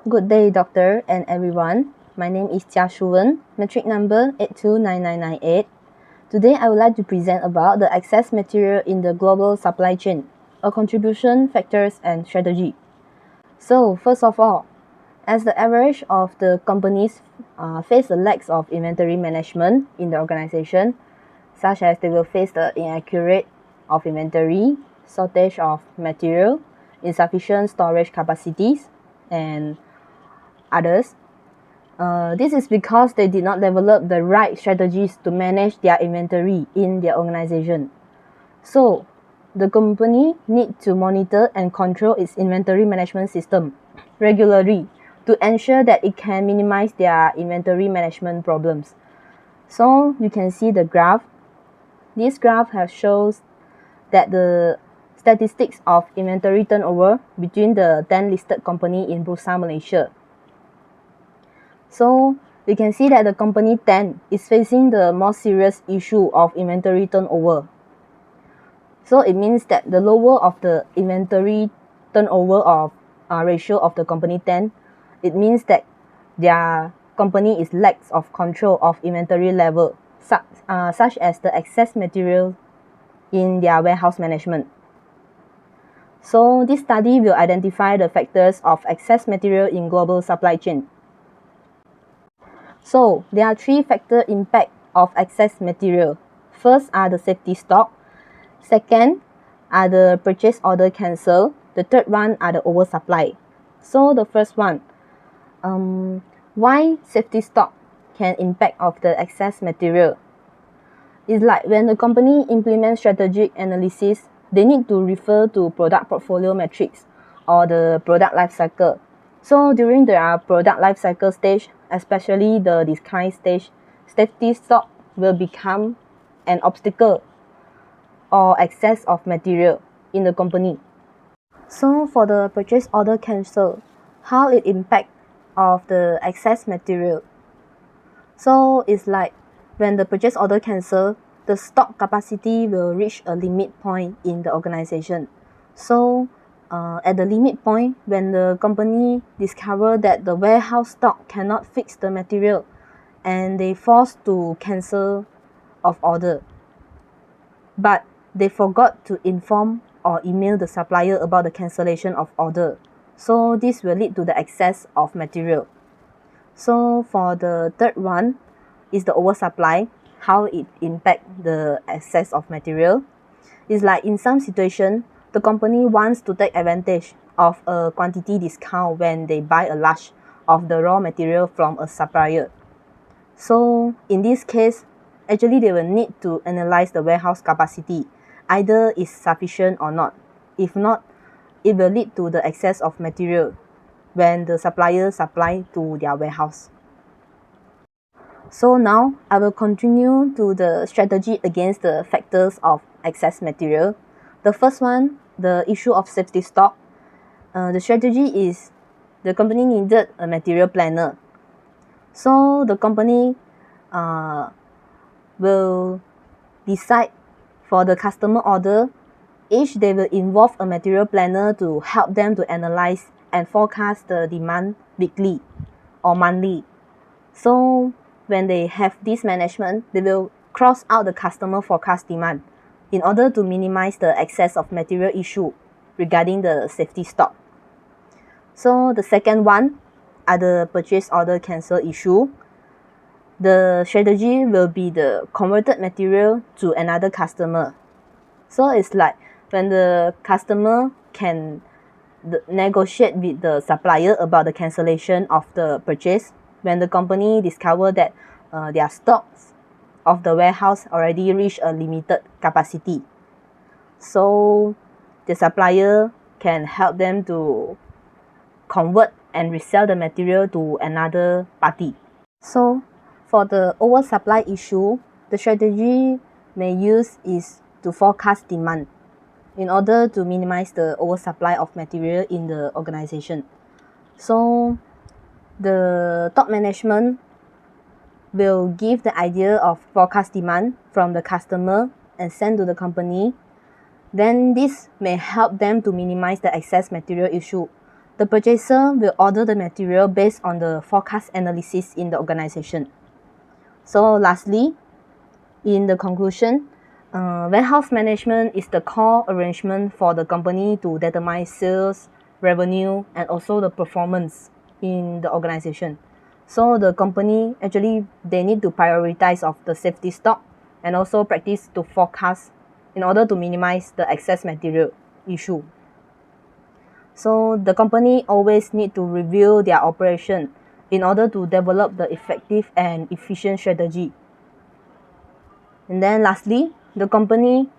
Good day, doctor and everyone. My name is Jia Shuwen, metric number 829998. Today, I would like to present about the excess material in the global supply chain, a contribution, factors, and strategy. So, first of all, as the average of the companies face the lacks of inventory management in the organization, such as they will face the inaccurate of inventory, shortage of material, insufficient storage capacities, and others. This is because they did not develop the right strategies to manage their inventory in their organization. So, the company need to monitor and control its inventory management system regularly to ensure that it can minimize their inventory management problems. So, you can see the graph. This graph shows that the statistics of inventory turnover between the 10 listed company in Bursa, Malaysia. So we can see that the company 10 is facing the more serious issue of inventory turnover. So it means that the lower of the inventory turnover of ratio of the company 10, it means that their company is lacks of control of inventory level, such as the excess material in their warehouse management. So this study will identify the factors of excess material in global supply chain. So there are three factor impact of excess material. First are the safety stock. Second are the purchase order cancel. The third one are the oversupply. So the first one, why safety stock can impact of the excess material? It's like when the company implements strategic analysis, they need to refer to product portfolio metrics or the product life cycle. So during the product life cycle stage, especially the decline stage, safety stock will become an obstacle or excess of material in the company. So for the purchase order cancel, how it impact of the excess material? So it's like when the purchase order cancel, the stock capacity will reach a limit point in the organization. So at the limit point, when the company discover that the warehouse stock cannot fix the material, and they forced to cancel of order, but they forgot to inform or email the supplier about the cancellation of order. So this will lead to the excess of material. So for the third one is the oversupply, how it impact the excess of material. It's like in some situation, the company wants to take advantage of a quantity discount when they buy a large of the raw material from a supplier. So in this case, actually they will need to analyze the warehouse capacity, either is sufficient or not. If not, it will lead to the excess of material when the supplier supply to their warehouse. So now I will continue to the strategy against the factors of excess material. The first one, the issue of safety stock. The strategy is the company needed a material planner. So the company will decide for the customer order, each they will involve a material planner to help them to analyze and forecast the demand weekly or monthly. So when they have this management, they will cross out the customer forecast demand in order to minimize the excess of material issue regarding the safety stock. So the second one are the purchase order cancel issue. The strategy will be the converted material to another customer. So it's like when the customer can negotiate with the supplier about the cancellation of the purchase, when the company discover that their stocks of the warehouse already reach a limited capacity. So the supplier can help them to convert and resell the material to another party. So for the oversupply issue, the strategy may use is to forecast demand in order to minimize the oversupply of material in the organization. So the top management will give the idea of forecast demand from the customer and send to the company. Then this may help them to minimize the excess material issue The purchaser will order the material based on the forecast analysis in the organization. So lastly, in the conclusion, warehouse management is the core arrangement for the company to determine sales, revenue, and also the performance in the organization. So the company actually, they need to prioritize of the safety stock and also practice to forecast in order to minimize the excess material issue. So the company always need to review their operation in order to develop the effective and efficient strategy. And then lastly, the company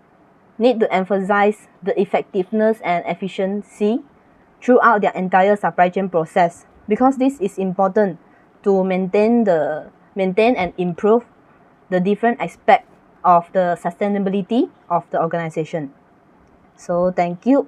need to emphasize the effectiveness and efficiency throughout their entire supply chain process, because this is important to maintain and improve the different aspect of the sustainability of the organization. So thank you.